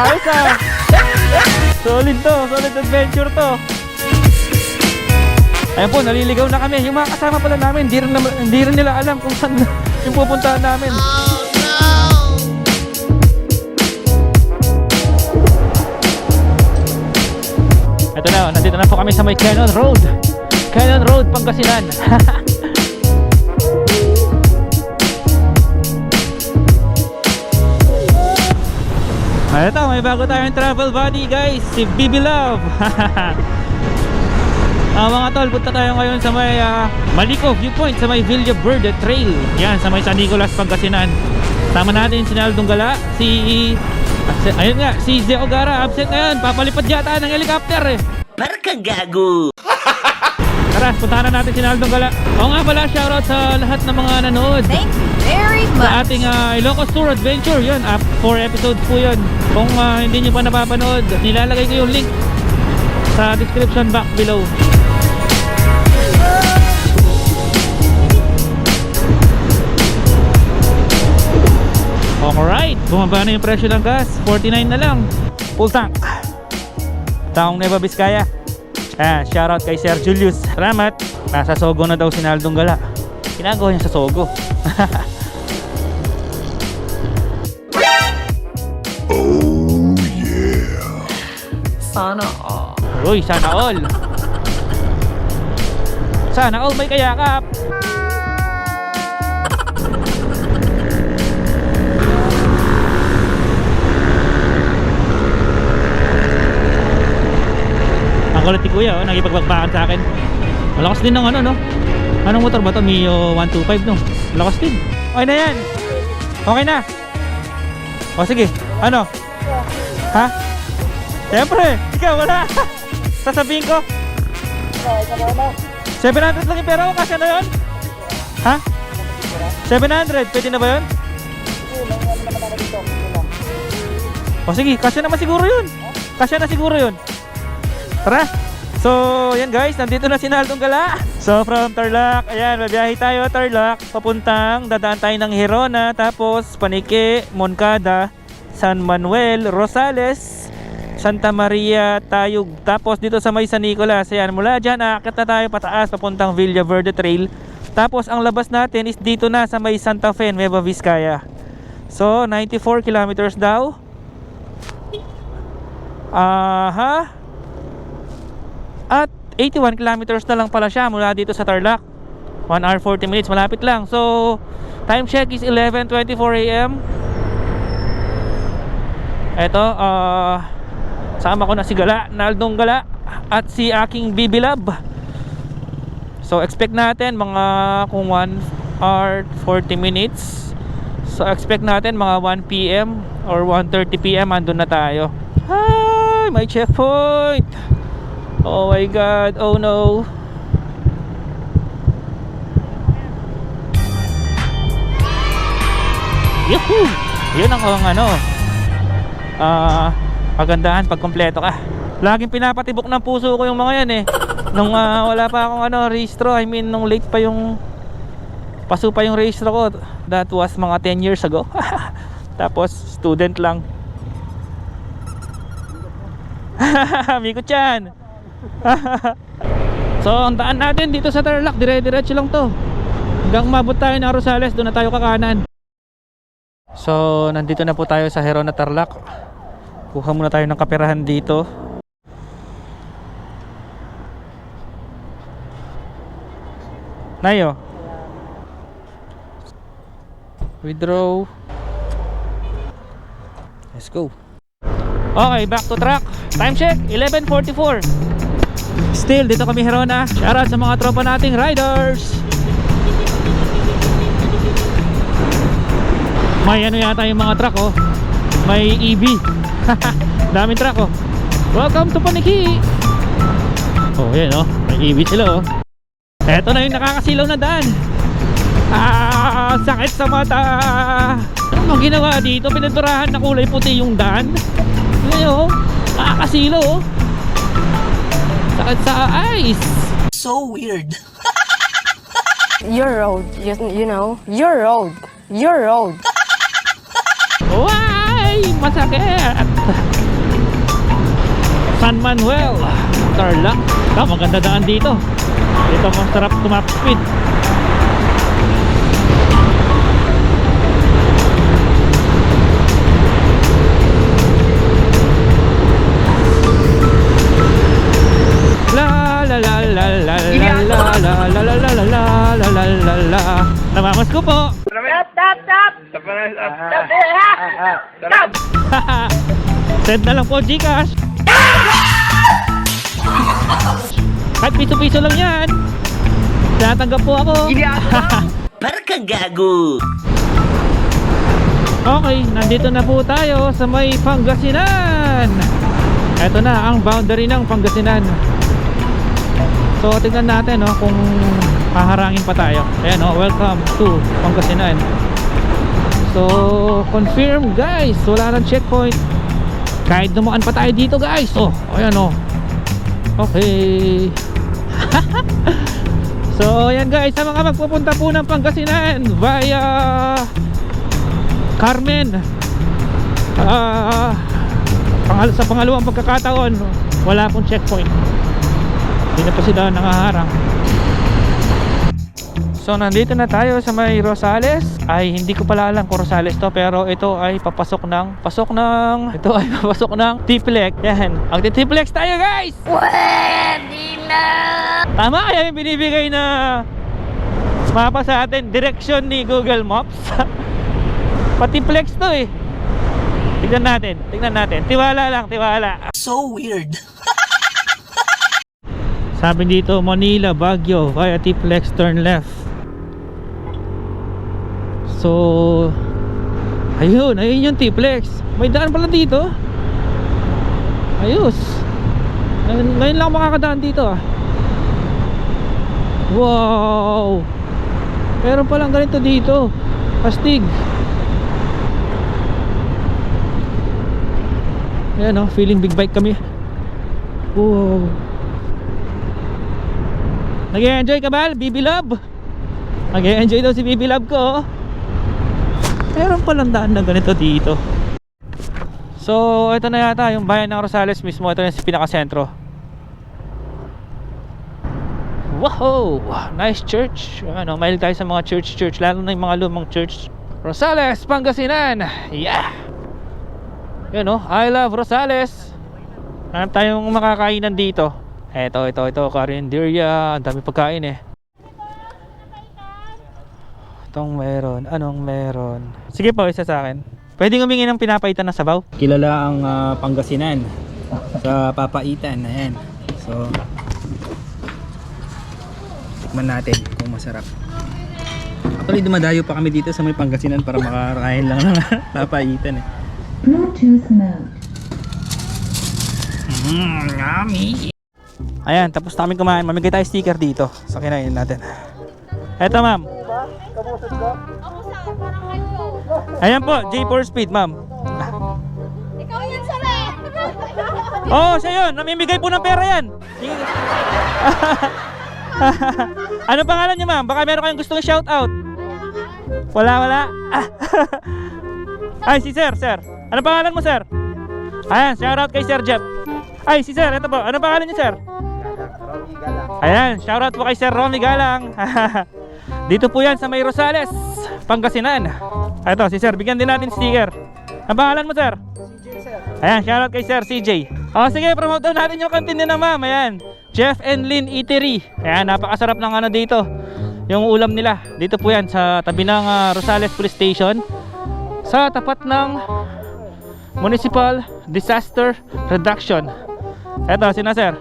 Ayos ah. Solid to, solid adventure to. Ayun po, naliligaw na kami. Yung mga kasama pala namin, hindi rin nila alam kung saan yung pupuntahan namin. Ito na, nandito na po kami sa may Cannon Road. Cannon Road, Pangasinan. Ito, may bago tayong travel buddy guys, si BB Love. Mga tol, punta tayo ngayon sa may Maliko Viewpoint, sa may Villa Verde Trail. Yan, sa may San Nicolas, Pangasinan. Tama natin si Naldong Gala, ayun nga, si Zé Ogara, absent ngayon. Papalipad yata ng helicopter eh. Parang gago. Tara, puntahan na natin si Naldong Gala. Oo nga pala, shoutout sa lahat ng mga nanood. Thank you very much. Sa ating Ilocos Tour Adventure, yun, 4 episodes po yun. Kung hindi nyo pa napapanood, nilalagay ko yung link sa description box below. Alright, bumaba na yung presyo ng gas, 49 na lang. Full tank. Taong Nueva Vizcaya. Shoutout kay Sir Julius. Salamat. Nasa Sogo na daw si Naldong Gala. Ginagawa niya sa Sogo. Oh yeah. Sana all. Uy, sana all. Sana all may kayakap. Ang kulit ni Kuya, nagipagpagpakan sa akin. Malakas din ng ano, no? Anong motor ba to? Mio 125, no? Malakas din. Okay na yan. Okay na. O sige, ano? Ha? Siyempre, ikaw wala. Sasabihin ko 700 lang yung pera ko, kasya na yun? Ha? 700, pwede na ba yun? O sige, kasya naman siguro yun. Kasya na siguro yun. Tara. So, yan guys, nandito na si Naldong Gala. So, from Tarlac, ayan, babiyahe tayo Tarlac, papuntang, dadaan tayo ng Hirona, tapos Panique, Moncada, San Manuel, Rosales, Santa Maria, Tayug, tapos dito sa may San Nicolas. Ayan, mula dyan, aakyat na tayo pataas, papuntang Villa Verde Trail. Tapos, ang labas natin is dito na sa may Santa Fe, Nueva Vizcaya. So, 94 kilometers daw. At 81 kilometers na lang pala siya mula dito sa Tarlac. 1 hour 40 minutes, malapit lang. So, time check is 11:24 AM. Eto, sama ko na si Gala, Naldong Gala, at si aking BB Love. So, expect natin mga kung 1 hour 40 minutes. So, expect natin mga 1 PM or 1:30 PM andun na tayo. Ay, may checkpoint. Oh my God, oh no. Yuhuu! Yun ang pagandahan pag kompleto ka. Laging pinapatibok ng puso ko yung mga yan eh. Nung wala pa akong rehistro, I mean nung late pa yung paso pa yung rehistro ko. That was mga 10 years ago. Tapos student lang. Miko-chan. So, ang daan natin dito sa Tarlac, dire-diretso lang to. Hanggang umabot tayo ng Rosales, doon na tayo kakanan. So, nandito na po tayo sa Hirona, Tarlac. Kuha muna tayo ng kaperahan dito. Nayo. Withdraw. Let's go. Okay, back to track. Time check, 11:44. Still, dito kami Hirona. Shoutout sa mga tropa nating riders. May yata yung mga truck oh. May EV. Daming truck oh. Welcome to Panique. Oh, yan oh. May EV sila oh. Eto na yung nakakasilaw na daan. Sakit sa mata. Ano ginawa dito? Pinaturahan na kulay puti yung daan. Ngayon, nakakasilaw oh. Sakit sa eyes. So weird. Your road, you know, your road. Why? masakit. San Manuel, Tarlac. Maganda daan dito. Dito masarap tumapid. La la la la la la la la la la la la la la la la. Namamas ko po. Send na lang po Gcash. Kahit piso-piso lang yan. Tinatanggap po ako. Para kang gago. Okay, nandito na po tayo sa may Pangasinan. Ito na ang boundary ng Pangasinan. So tingnan natin kung haharangin pa tayo. Ayan welcome to Pangasinan. So confirm guys, wala nang checkpoint. Kahit dumaan pa tayo dito guys. Ayan okay. So ayan guys, sa mga magpupunta po ng Pangasinan via Carmen, sa pangalawang pagkakataon wala pong checkpoint. Hindi na po sila nangaharang. So nandito na tayo sa may Rosales. Ay hindi ko pala alam kung Rosales to, pero ito ay papasok ng Tiplex. Yan, ang Tiplex tayo guys. Pwede na! Tama kaya yung binibigay na mapa sa atin, direksyon ni Google Maps. Patiplex to eh. Tignan natin. Tiwala lang, tiwala. So weird. Sabi dito, Manila, Baguio, via Tiplex, turn left. So, ayun yung Tiplex. May daan pala dito. Ayos. Ngayon lang makakadaan dito Wow. Meron palang ganito dito. Astig. Ayan feeling big bike kami. Wow. Nag-enjoy ka ba, Bibi Love? Nag-enjoy daw si Bibi Love ko. Meron palang daan na ganito dito. So ito na yata yung bayan ng Rosales mismo. Ito yung pinakasentro. Wow, nice church. Mahilig tayo sa mga church, lalo na yung mga lumang church. Rosales, Pangasinan. Yeah. I love Rosales. Hanap tayong makakainan dito. Ito, Carinderia. Ang dami pagkain Itong meron. Anong meron? Sige po, isa sa akin. Pwede humingi ng pinapaitan na sabaw? Kilala ang Pangasinan sa papaitan. Ayan. So tikman natin kung masarap. Actually dumadayo pa kami dito sa may Pangasinan para makakain lang ng papaitan Bluetooth mode. Yummy. Ayan, tapos na kami kumain. Mamigay tayo sticker dito sa kinain natin. Eto ma'am. Ayan po, J4 Speed ma'am. Ikaw yan, sabi! Oo, siya yun. Namimigay po ng pera yan. Ano pangalan niyo ma'am? Baka meron kayong gustong shout out. Wala. Ay, si sir. Ano pangalan mo sir? Ayan, shout out kay Sir Jeff. Ay, si sir, ito po. Ano pangalan niyo sir? Ayan, shout out po kay Sir Romy Galang. Dito po yan sa may Rosales, Pangasinan. Ito, si sir, bigyan din natin sticker. Ang pangalan mo sir? CJ sir. Ayan, shout out kay Sir CJ. Sige, promote daw natin yung kantin nila ma'am. Ayan, Jeff and Lynn Eatery. Ayan, napakasarap ng dito. Yung ulam nila. Dito po yan sa tabi ng Rosales Police Station, sa tapat ng Municipal Disaster Reduction. Eto, sina sir.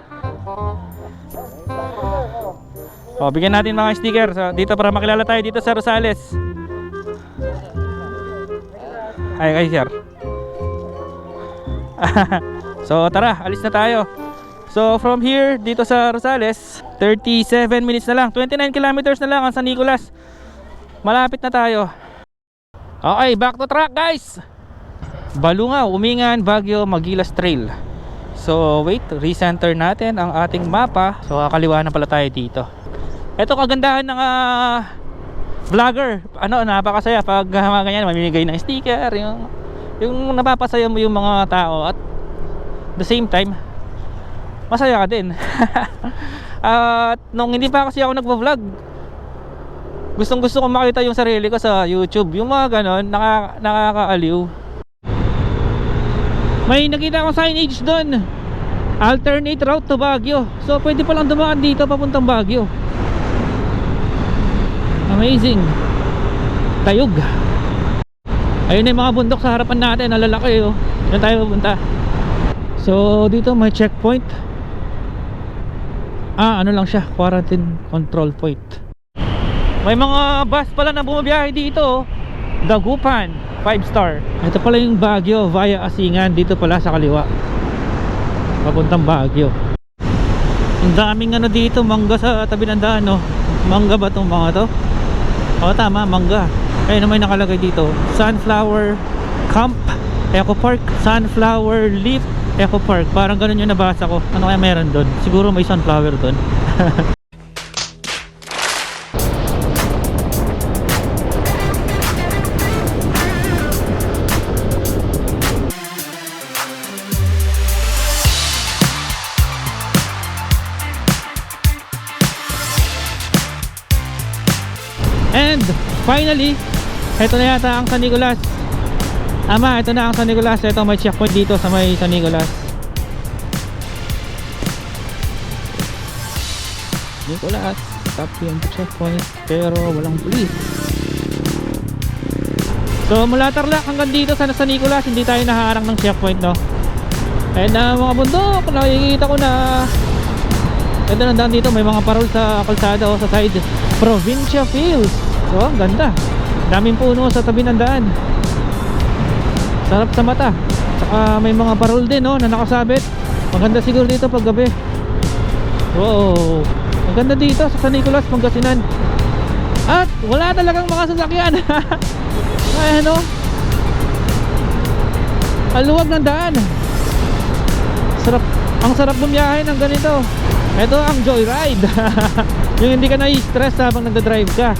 Bigyan natin mga sticker dito para makilala tayo dito sa Rosales. Ay sir. So tara, alis na tayo. So from here dito sa Rosales, 37 minutes na lang, 29 kilometers na lang ang San Nicolas. Malapit na tayo. Okay, back to track guys. Balungaw, Umingan, Baguio, Magilas Trail. So wait, recenter natin ang ating mapa. So kakaliwa na pala tayo dito. Ito kagandahan ng vlogger. Napakasaya pag mga ganyan, mamimigay ng sticker, yung yung napapasaya mo yung mga tao at the same time masaya ka din. At nung hindi pa kasi ako nagvo-vlog, gustong gusto kong makita yung sarili ko sa YouTube. Yung mga ganon, nakakaaliw. May nakita akong signage doon, alternate route to Baguio. So pwede palang dumaan dito papuntang Baguio. Amazing. Tayog. Ayun na yung mga bundok sa harapan natin, nalalaki oh. Diyan tayo pupunta. So dito may checkpoint. Ano lang siya, quarantine control point. May mga bus pala na bumabiyahe dito oh. Dagupan, 5-star. Ito pala yung Baguio via Asingan. Dito pala sa kaliwa, papuntang Baguio. Ang daming ano dito, mangga sa tabi ng daan no. Mangga ba itong mga to? O tama, mangga. Ayun may nakalagay dito, Sunflower Camp Eco Park, Sunflower Leaf Eco Park. Parang ganun yung nabasa ko. Ano kaya meron doon? Siguro may sunflower doon. And finally, ito na yata ang San Nicolas. Ito na ang San Nicolas. Ito may checkpoint dito sa may San Nicolas. Nicolas, stop yung checkpoint pero walang police. So mula Tarlac hanggang dito sa San Nicolas, hindi tayo nahaharang ng checkpoint no. And mga bundok, nakikita ko na ito nandang dito, may mga parol sa kalsada o sa side. Provincia Fields. So ang ganda, daming puno sa tabi ng daan. Sarap sa mata. Saka may mga parol din no, na nakasabit. Maganda siguro dito pag gabi. Wow, maganda dito sa San Nicolas, Pangasinan. At wala talagang mga sasakyan. Ay, ano, ang luwag ng daan. Sarap, ang sarap bumiyahe ng ganito. Ito ang joyride. Yung hindi ka na-stress habang nagdadrive ka.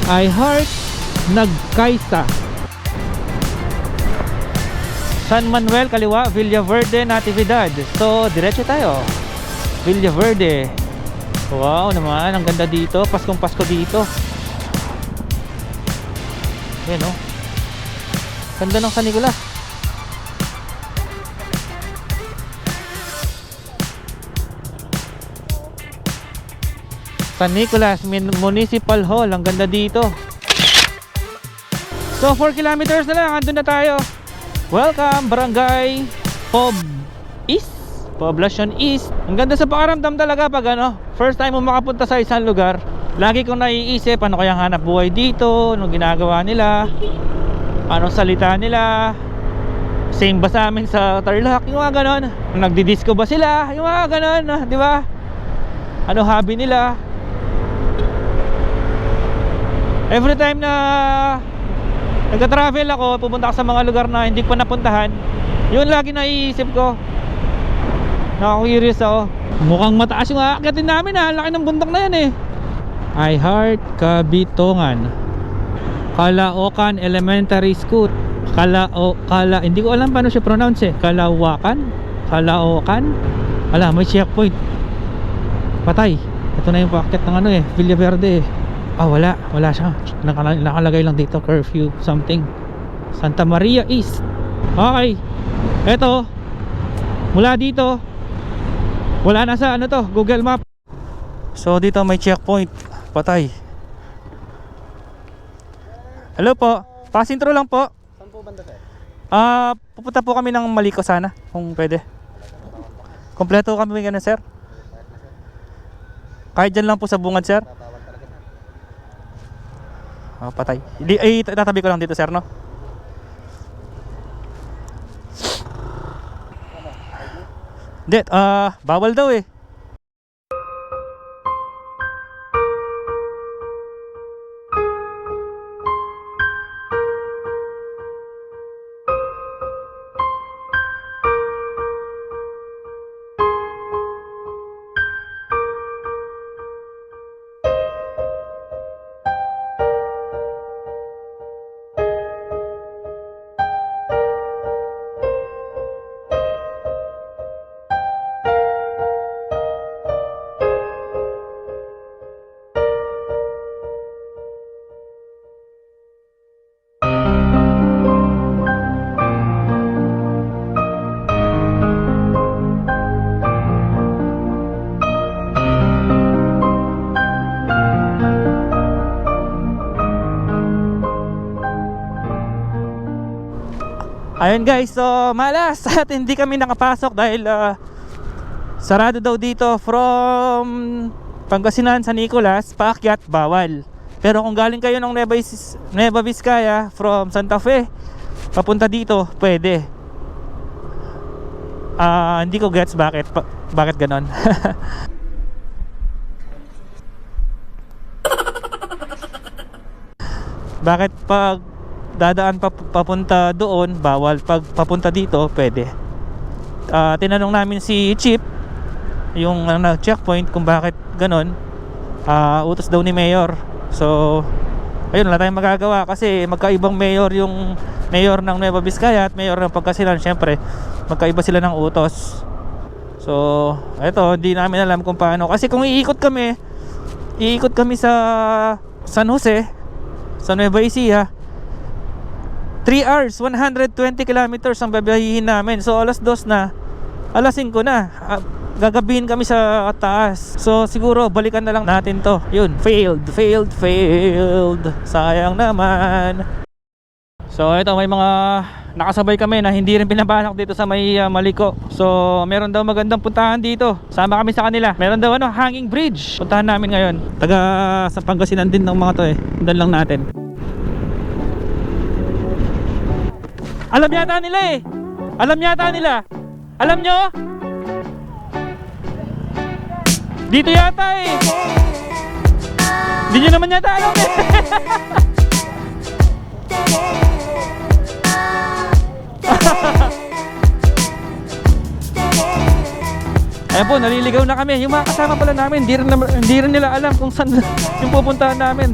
I heart Nagkaisa. San Manuel kaliwa, Villaverde, Natividad. So diretso tayo, Villaverde. Wow naman, ang ganda dito. Paskong Pasko dito. Yan o, ganda ng San Nicolas. San Nicolas Municipal Hall, ang ganda dito. So 4 kilometers na lang, andun na tayo. Welcome Barangay Pob East, Poblacion East. Ang ganda sa pakaramdam talaga pag ano, first time mo makapunta sa isang lugar. Lagi kong naiisip ano kayang hanap buhay dito, anong ginagawa nila, anong salita nila. Same ba sa amin sa Tarlac, yung mga ganon. Nagdi-disco ba sila, yung mga ganon, di ba? Ano hobby nila. Every time na nagka-travel ako, pupunta ako sa mga lugar na hindi ko pa napuntahan, yun lagi naiisip ko. Nakaka-curious ako. Mukhang mataas yung aakyatin namin ha. Laki ng bundok na yan eh. I Heart Kabitongan, Caloocan Elementary School. Hindi ko alam paano siya pronounce eh. Caloocan? May checkpoint. Patay. Ito na yung paakyat ng ano eh, Villaverde eh. Wala siya. Nakalagay lang dito, curfew something. Santa Maria East. Okay. Eto, mula dito, wala na sa ano to, Google Map. So dito may checkpoint. Patay. Hello po, passing through lang po. Saan po banda sir? Pupunta po kami ng Maliko sana, kung pwede. Kompleto kami ganun sir. Kahit dyan lang po sa bungad sir. Patay. Tatabi ko lang dito sir no. Hindi, bawal daw eh. Ayun guys, so malas at hindi kami nakapasok dahil sarado daw dito from Pangasinan, San Nicolas, paakyat bawal. Pero kung galing kayo ng Nueva Vizcaya from Santa Fe papunta dito, pwede. Hindi ko gets bakit ganon. Bakit pag dadaan papunta doon bawal, pag papunta dito pwede. Tinanong namin si Chip, yung checkpoint, kung bakit ganon. Utos daw ni Mayor. So ayun, wala tayong magagawa kasi magkaibang mayor yung mayor ng Nueva Vizcaya at mayor ng Pangasinan. Syempre magkaiba sila ng utos. So eto, hindi namin alam kung paano, kasi kung iikot kami sa San Jose, sa Nueva Ecija, 3 hours, 120 kilometers ang babiyahin namin. So alas 2 na, alas 5 na, gagabihin kami sa taas. So siguro balikan na lang natin to. Yun, failed. Sayang naman. So ito, may mga nakasabay kami na hindi rin pinabalak dito sa may Maliko. So meron daw magandang puntahan dito. Sama kami sa kanila. Meron daw hanging bridge. Puntahan namin ngayon. Taga sa Pangasinan din ng mga to eh. Puntahan lang natin. Alam yata nila eh. Alam nyo? Dito yata eh. Hindi nyo naman yata alam eh. Ayan po, naliligaw na kami. Yung mga kasama pala namin, hindi rin nila alam kung saan yung pupuntahan namin.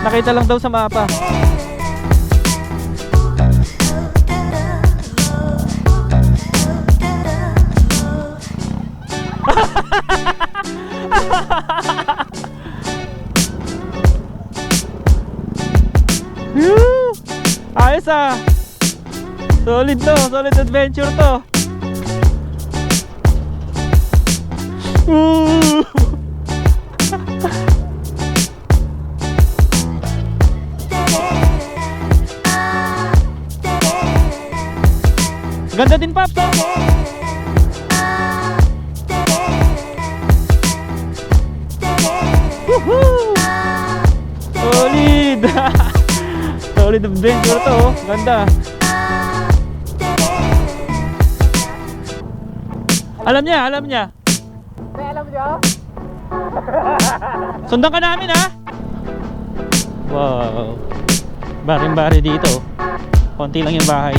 Nakita lang daw sa mapa. Ayos ah. Solid to, solid adventure to. Ganda din, Paps, oh. Woohoo! Solid. Solid adventure to, oh. Ganda. Alam niya. Alam niyo? Sundan ka namin, ha? Wow. Baring-bari dito. Konti lang yung bahay.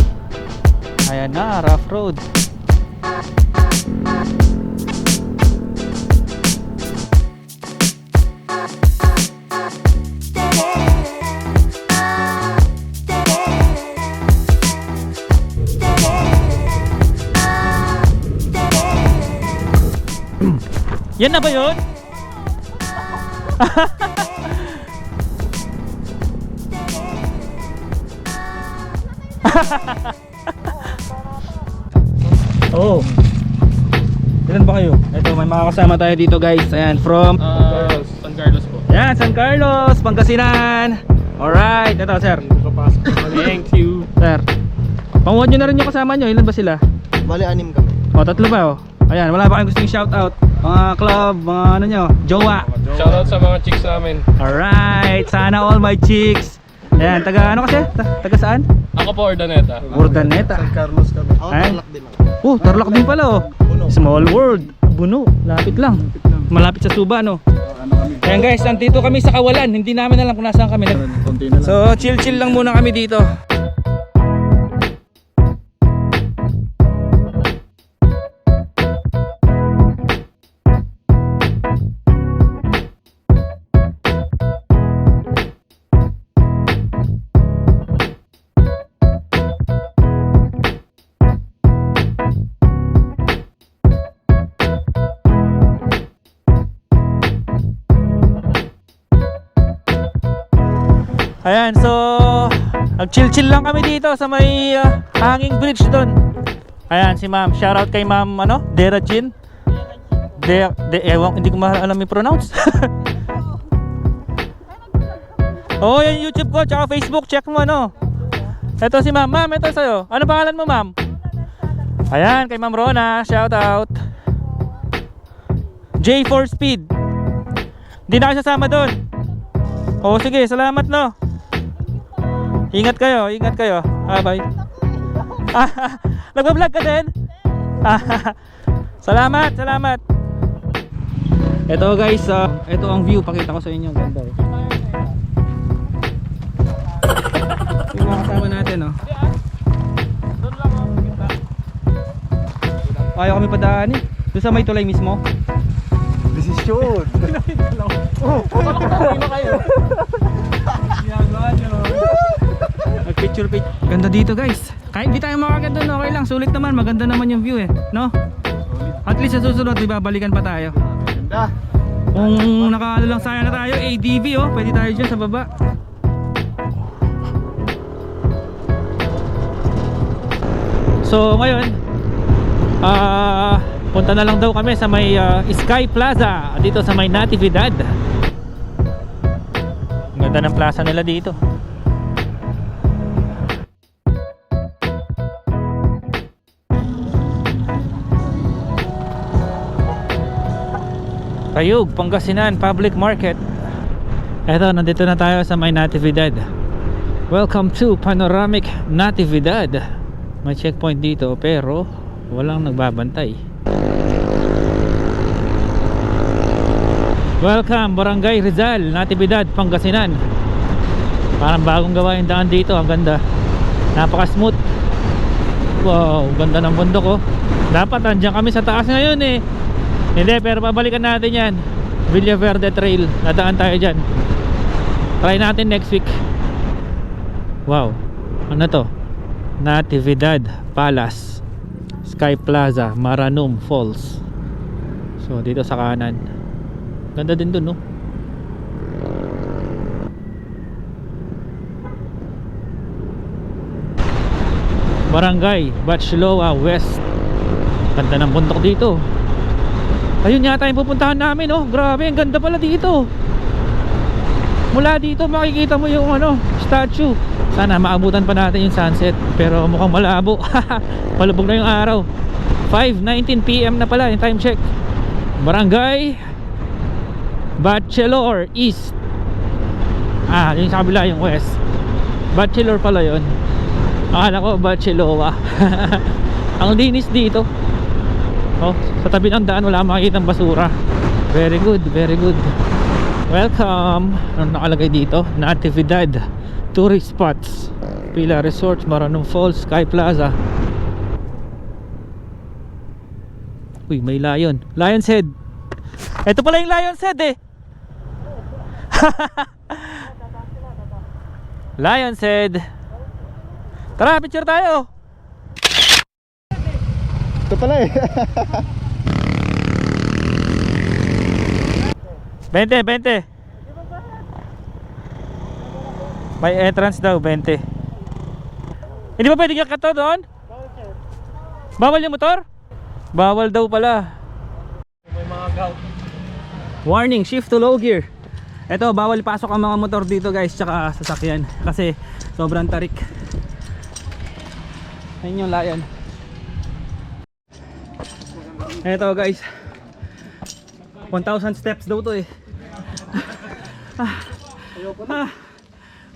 Ayan na, rough road. Yan na ba yun? Oh. Ilan ba kayo? Ito, may mga kasama tayo dito, guys. Ayan, from San Carlos po. Ayan, San Carlos, Pangasinan. Alright, ito sir. Thank you. Sir, panguhan nyo na rin yung kasama nyo. Ilan ba sila? Bali, 6 kami. O, 3 ba oh? Ayan, wala ba kayong gustong shoutout? Mga club, mga ano nyo, jowa. Shoutout sa mga chicks namin. Alright, sana all my chicks. Ayan, taga ano kasi? Taga saan? Ako po, Ordaneta. Urdaneta. San Carlos kami. Ako, Ay. Tarlac din ako. Tarlac din pala oh. Small world. Buno, lapit lang. Malapit sa Suba, no? Ayan guys, nandito kami sa Kawalan. Hindi namin alam kung nasaan kami. So, chill lang muna kami dito. Ayan, so nag-chill lang kami dito sa may hanging bridge doon. Ayan, si ma'am. Shoutout kay ma'am, ano? Dera Chin. Ewan, hindi ko alam yung pronounce. Oh, yan YouTube ko, tsaka Facebook. Check mo, ano? Ito si ma'am. Ma'am, ito sa'yo. Ano pangalan mo, ma'am? Ayan, kay Ma'am Rona. Shout out. J4 Speed. Hindi na kayo sasama doon. O sige, salamat no. Ingat kayo, ingat kayo. Bye. Nagbablog ka din? Salamat, salamat. Ito guys, ito ang view. Pakita ko sa inyo. Ganda eh. Yung mga kasama natin oh. Ayaw kami padaan eh. Doon sa may tulay mismo. Desisyon. Picture. Ganda dito guys. Kahit di tayo makakagad doon, okay lang. Sulit naman, maganda naman yung view eh, no? At least sa susunod, ibabalikan pa tayo. Ganda. Kung nakaano lang sayang na tayo, ADV oh, pwede tayo dyan sa baba. So ngayon, punta na lang daw kami sa may Sky Plaza dito sa may Natividad. Ang ganda ng plaza nila dito. Tayug, Pangasinan Public Market. Eto, nandito na tayo sa may Natividad. Welcome to Panoramic Natividad. May checkpoint dito pero walang nagbabantay. Welcome Barangay Rizal, Natividad, Pangasinan. Parang bagong gawa yung daan dito. Ang ganda, napaka smooth. Wow, ganda ng bundok oh. Dapat andyan kami sa taas ngayon eh. Hindi, pero pabalikan natin yan. Villaverde Trail, nadaan tayo dyan. Try natin next week. Wow, ano to? Natividad Palace, Sky Plaza, Maranum Falls. So dito sa kanan. Ganda din dun no. Barangay Bachelora West. Ganda ng bundok dito. Ayun yata yung pupuntahan namin oh. Grabe, ang ganda pala dito. Mula dito makikita mo yung statue. Sana maabutan pa natin yung sunset, pero mukhang malabo. Palubog na yung araw. 5:19 PM na pala yung time check. Barangay Bachelor East. Yung sa kabila yung west. Bachelor pala yun. Akala ko Bachelora. Ang linis dito. Oh, sa tabi ng daan wala makikitang basura. Very good, very good. Welcome. Ano nakalagay dito? Natividad Tourist Spots, Pila Resort, Maranum Falls, Sky Plaza. Uy, may lion. Lion's Head. Ito pala yung Lion's Head eh. Lion's Head. Tara, picture tayo. Ito pala eh. 20. May entrance daw, 20. Hindi ba pwede ka to doon? Bawal yung motor? Bawal daw pala. May mga gout. Warning, shift to low gear. Ito, bawal pasok ang mga motor dito guys, tsaka sasakyan. Kasi sobrang tarik. Ayun yung lion. Ito guys, 1,000 steps daw to eh.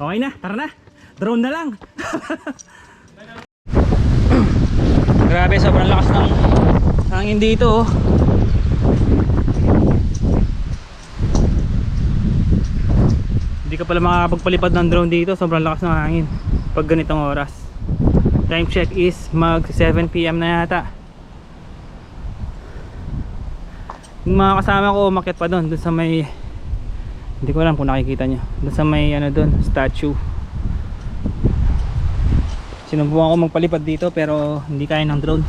Okay na, tara na. Drone na lang. Grabe, sobrang lakas ng hangin dito oh. Hindi ka pala makakapagpalipad ng drone dito. Sobrang lakas ng hangin pag ganitong oras. Time check is mag 7 PM na yata. Yung mga kasama ko umakyat pa doon sa may, hindi ko alam kung nakikita nyo, doon sa may doon, statue. Sinubukan ko magpalipad dito pero hindi kaya ng drone.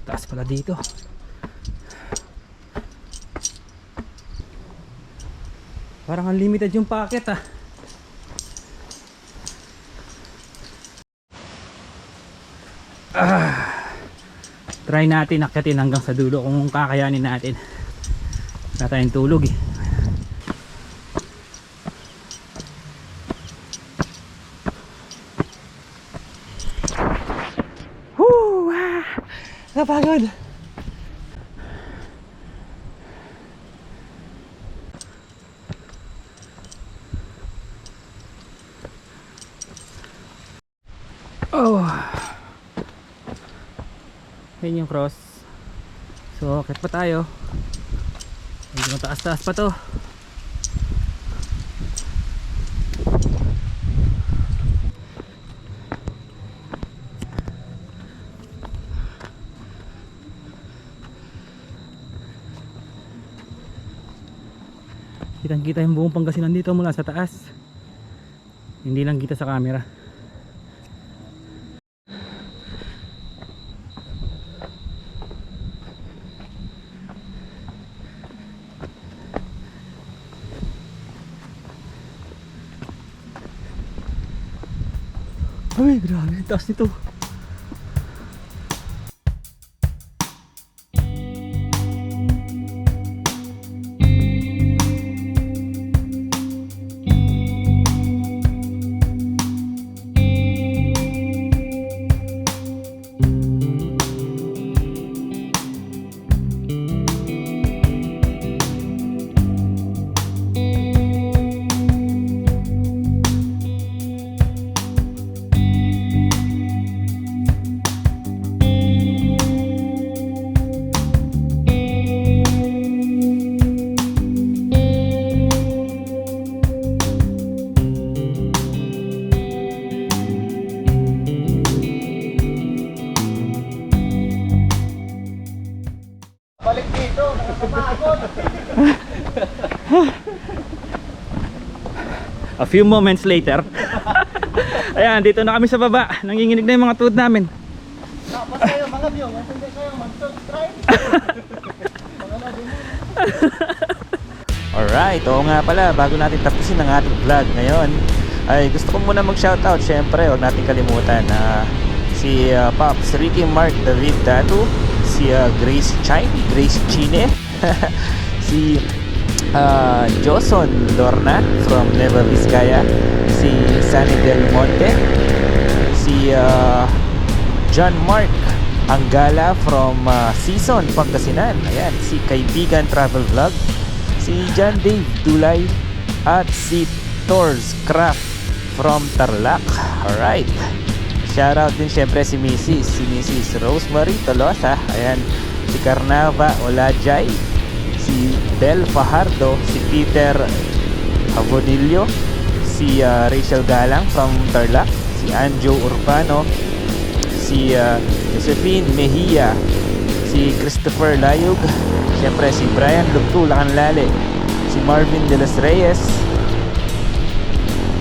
Taas pala dito. Parang unlimited yung packet ah. Try natin akyatin hanggang sa dulo kung kakayanin natin. Wala tayong tulog eh. Woo! Napagod! Oh! Yan yung cross. So, akit pa tayo. Medyo mataas-taas pa to. Kitang-kita yung buong Pangasinan dito mula sa taas. Hindi lang kita sa camera. Ay, grabe, taas nito. A few moments later. Ayan, dito na kami sa baba. Nanginginig na yung mga tuhod namin. Tapos kayo mga view, hindi kayo mag-subscribe. Alright, oo nga pala, bago natin tapusin ang ating vlog ngayon, ay gusto ko muna mag-shoutout. Syempre, huwag natin kalimutan na si Pops Ricky Mark David Datu, si Grace Chine, si Joson Lorna from Nueva Vizcaya, si Sunny Del Monte, si John Mark Anggala from Season Pangasinan, ayan, si Kaibigan Travel Vlog, si John Dave Dulay, at si Tors Craft from Tarlac. Alright, shoutout din syempre si Mrs. Rosemary Tolosa, ayan, si Carnava Olajay, si Bel Fajardo, si Peter Abonillo, si Rachel Galang from Tarlac, si Anjo Urbano, si Josephine Mejia, si Christopher Layug, syempre si Brian Lugtu Lacanlale, si Marvin de los Reyes,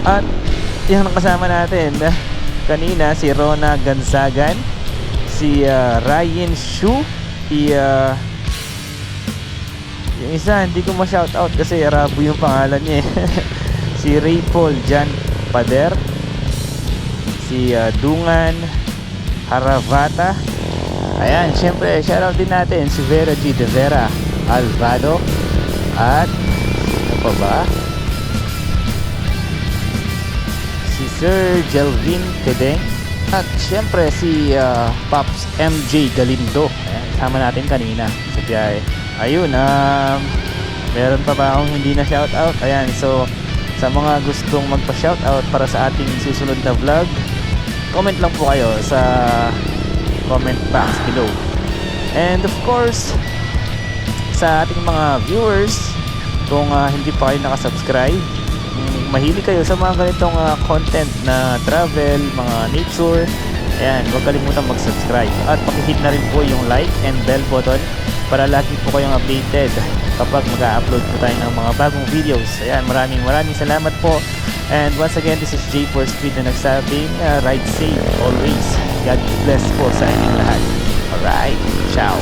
at yung kasama natin kanina si Rona Gansagan, si Ryan Shu, si yung isa hindi ko ma-shoutout kasi Arabo yung pangalan niya si Ray Paul Jan Pader, si Dungan Haravata, ayan, syempre shoutout din natin si Vera G. De Vera Alvado, at ano pa ba, si Sir Jelvin Kedeng, at syempre si Pops MJ Galindo, ayan, kasama natin kanina sa biyahe. Ayun, meron pa ba akong hindi na shoutout? Ayan, so sa mga gustong magpa-shoutout para sa ating susunod na vlog, comment lang po kayo sa comment box below. And of course, sa ating mga viewers, kung hindi pa kayo nakasubscribe, mahilig kayo sa mga ganitong content na travel, mga nature, ayan, huwag kalimutan mag-subscribe at pakihit na rin po yung like and bell button para lagi po kayong updated kapag mag-upload po tayo ng mga bagong videos. Ayan, maraming salamat po. And once again, this is J for Speed na nagsabing ride safe always. God bless po sa inyong lahat. Alright, ciao.